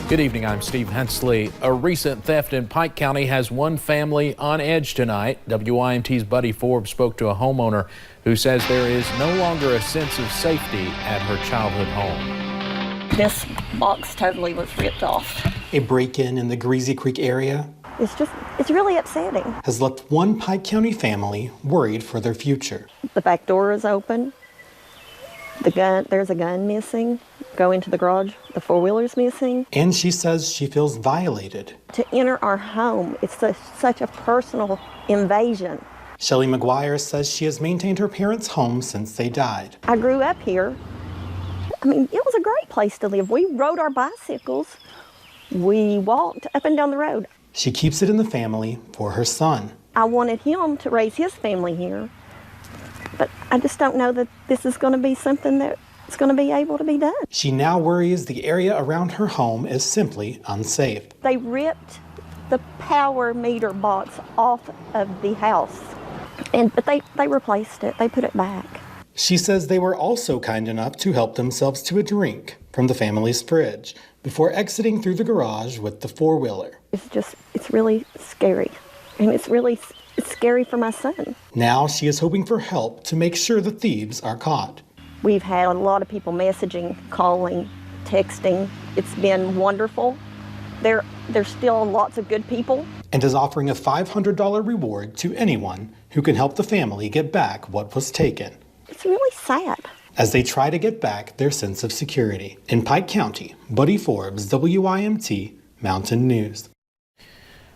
Good evening, I'm Steve Hensley. A recent theft in Pike County has one family on edge tonight. WYMT's Buddy Forbes spoke to a homeowner who says there is no longer a sense of safety at her childhood home. This box totally was ripped off. A break-in in the Greasy Creek area It's really upsetting. has left one Pike County family worried for their future. The back door is open. There's a gun missing. Go into the garage, the four-wheeler's missing. And she says she feels violated. To enter our home, it's such a personal invasion. Shelley McGuire says she has maintained her parents' home since they died. I grew up here. I mean, it was a great place to live. We rode our bicycles. We walked up and down the road. She keeps it in the family for her son. I wanted him to raise his family here, but I just don't know that this is going to be something that's going to be able to be done. She now worries the area around her home is simply unsafe. They ripped the power meter box off of the house, but they replaced it. They put it back. She says they were also kind enough to help themselves to a drink from the family's fridge before exiting through the garage with the four-wheeler. It's really scary, and it's scary for my son. Now she is hoping for help to make sure the thieves are caught. We've had a lot of people messaging, calling, texting. It's been wonderful. There's still lots of good people. And is offering a $500 reward to anyone who can help the family get back what was taken. It's really sad. As they try to get back their sense of security. In Pike County, Buddy Forbes, WYMT Mountain News.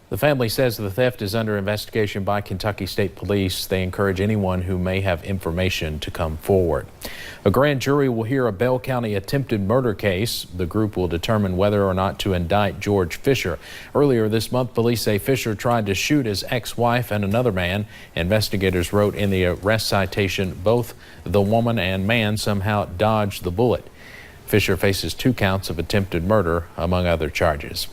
The family says the theft is under investigation by Kentucky State Police. They encourage anyone who may have information to come forward. A grand jury will hear a Bell County attempted murder case. The group will determine whether or not to indict George Fisher. Earlier this month, police say Fisher tried to shoot his ex-wife and another man. Investigators wrote in the arrest citation, both the woman and man somehow dodged the bullet. Fisher faces 2 counts of attempted murder, among other charges.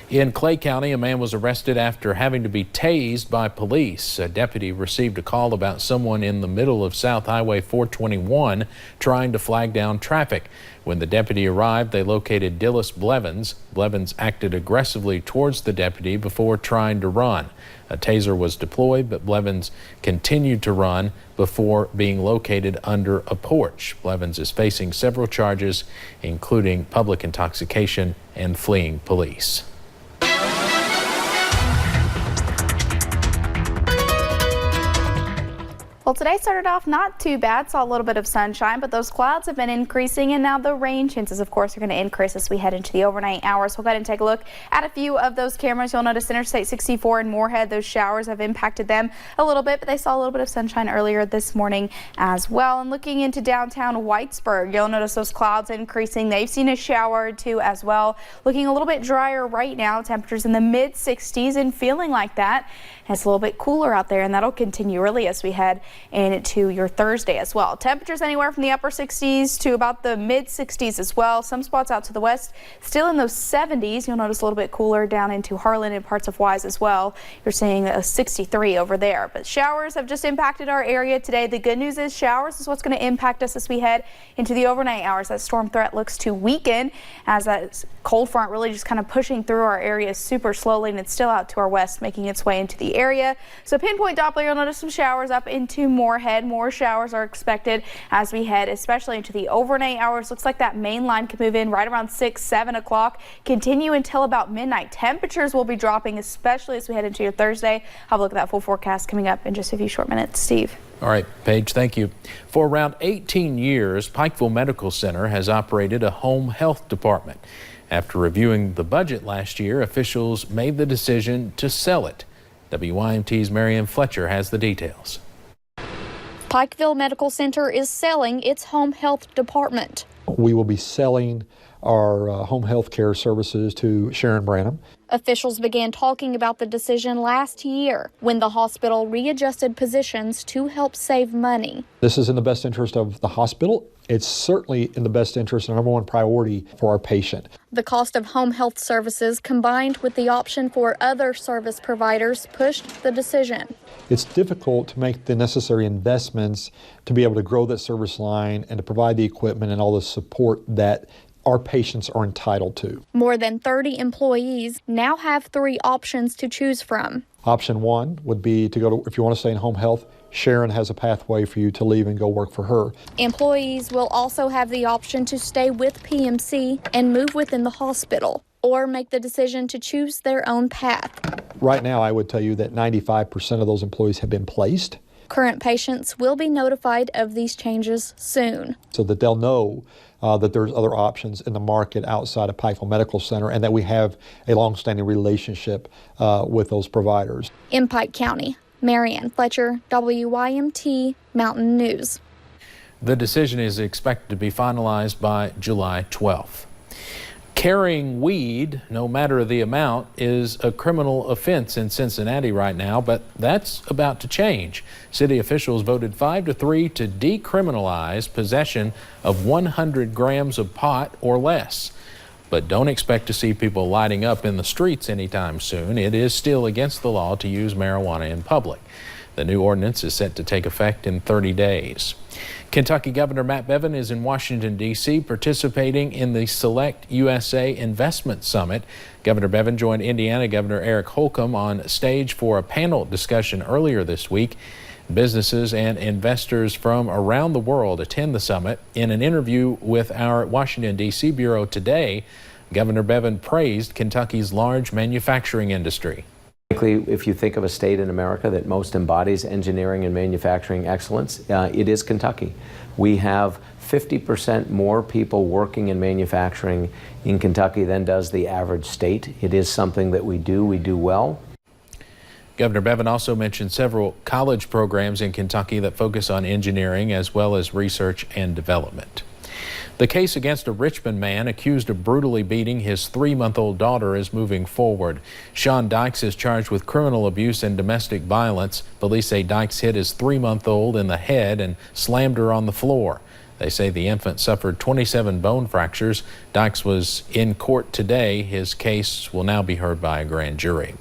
In Clay County, a man was arrested after having to be tased by police. A deputy received a call about someone in the middle of South Highway 421 trying to flag down traffic. When the deputy arrived, they located Dillis Blevins. Blevins acted aggressively towards the deputy before trying to run. A taser was deployed, but Blevins continued to run before being located under a porch. Blevins is facing several charges, including public intoxication and fleeing police. Well, today started off not too bad. Saw a little bit of sunshine, but those clouds have been increasing, and now the rain chances, of course, are going to increase as we head into the overnight hours. We'll go ahead and take a look at a few of those cameras. You'll notice Interstate 64 and Moorhead, those showers have impacted them a little bit, but they saw a little bit of sunshine earlier this morning as well. And looking into downtown Whitesburg, you'll notice those clouds increasing. They've seen a shower or two as well. Looking a little bit drier right now. Temperatures in the mid-60s and feeling like that. It's a little bit cooler out there, and that'll continue really as we head into your Thursday as well. Temperatures anywhere from the upper 60s to about the mid 60s as well. Some spots out to the west still in those 70s. You'll notice a little bit cooler down into Harlan and parts of Wise as well. You're seeing a 63 over there, but showers have just impacted our area today. The good news is showers is what's going to impact us as we head into the overnight hours. That storm threat looks to weaken as that cold front really just kind of pushing through our area super slowly, and it's still out to our west, making its way into the area. So pinpoint Doppler, you'll notice some showers up into Moorhead. More showers are expected as we head, especially into the overnight hours. Looks like that main line could move in right around 6, 7 o'clock, continue until about midnight. Temperatures will be dropping, especially as we head into your Thursday. Have a look at that full forecast coming up in just a few short minutes. Steve. All right, Paige, thank you. For around 18 years, Pikeville Medical Center has operated a home health department. After reviewing the budget last year, officials made the decision to sell it. WYMT's Marianne Fletcher has the details. Pikeville Medical Center is selling its home health department. We will be selling our home health care services to Sharon Branham. Officials began talking about the decision last year when the hospital readjusted positions to help save money. This is in the best interest of the hospital. It's certainly in the best interest and number one priority for our patient. The cost of home health services combined with the option for other service providers pushed the decision. It's difficult to make the necessary investments to be able to grow that service line and to provide the equipment and all the support that our patients are entitled to. More than 30 employees now have 3 options to choose from. Option 1 would be to go to, if you want to stay in home health, Sharon has a pathway for you to leave and go work for her. Employees will also have the option to stay with PMC and move within the hospital, or make the decision to choose their own path. Right now, I would tell you that 95% of those employees have been placed. Current patients will be notified of these changes soon, so that they'll know that there's other options in the market outside of Pikeville Medical Center and that we have a long-standing relationship with those providers. In Pike County, Marianne Fletcher, WYMT Mountain News. The decision is expected to be finalized by July 12th. Carrying weed, no matter the amount, is a criminal offense in Cincinnati right now, but that's about to change. City officials voted 5-3 to decriminalize possession of 100 grams of pot or less. But don't expect to see people lighting up in the streets anytime soon. It is still against the law to use marijuana in public. The new ordinance is set to take effect in 30 days. Kentucky Governor Matt Bevin is in Washington, D.C. participating in the Select USA Investment Summit. Governor Bevin joined Indiana Governor Eric Holcomb on stage for a panel discussion earlier this week. Businesses and investors from around the world attend the summit. In an interview with our Washington, D.C. bureau today, Governor Bevin praised Kentucky's large manufacturing industry. If you think of a state in America that most embodies engineering and manufacturing excellence, it is Kentucky. We have 50% more people working in manufacturing in Kentucky than does the average state. It is something that we do well. Governor Bevin also mentioned several college programs in Kentucky that focus on engineering as well as research and development. The case against a Richmond man accused of brutally beating his 3-month-old daughter is moving forward. Sean Dykes is charged with criminal abuse and domestic violence. Police say Dykes hit his 3-month-old in the head and slammed her on the floor. They say the infant suffered 27 bone fractures. Dykes was in court today. His case will now be heard by a grand jury.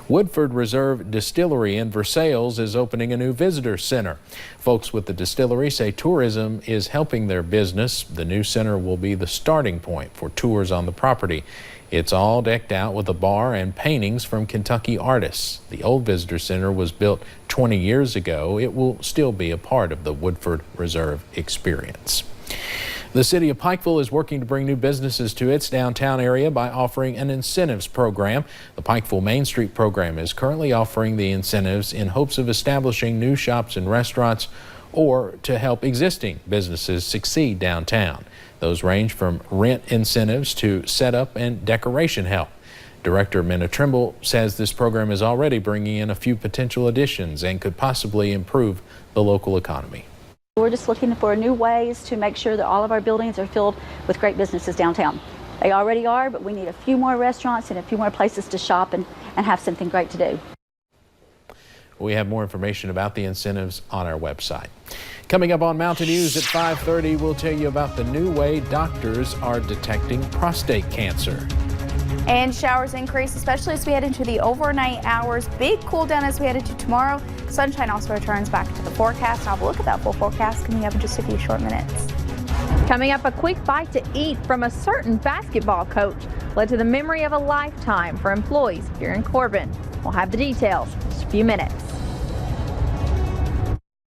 Woodford Reserve Distillery in Versailles is opening a new visitor center. Folks with the distillery say tourism is helping their business. The new center will be the starting point for tours on the property. It's all decked out with a bar and paintings from Kentucky artists. The old visitor center was built 20 years ago. It will still be a part of the Woodford Reserve experience. The city of Pikeville is working to bring new businesses to its downtown area by offering an incentives program. The Pikeville Main Street program is currently offering the incentives in hopes of establishing new shops and restaurants or to help existing businesses succeed downtown. Those range from rent incentives to setup and decoration help. Director Minna Trimble says this program is already bringing in a few potential additions and could possibly improve the local economy. We're just looking for new ways to make sure that all of our buildings are filled with great businesses downtown. They already are, but we need a few more restaurants and a few more places to shop and have something great to do. We have more information about the incentives on our website. Coming up on Mountain News at 5:30, we'll tell you about the new way doctors are detecting prostate cancer. And showers increase, especially as we head into the overnight hours. Big cool down as we head into tomorrow. Sunshine also returns back to the forecast. I'll have a look at that full forecast coming up in just a few short minutes. Coming up, a quick bite to eat from a certain basketball coach led to the memory of a lifetime for employees here in Corbin. We'll have the details in just a few minutes.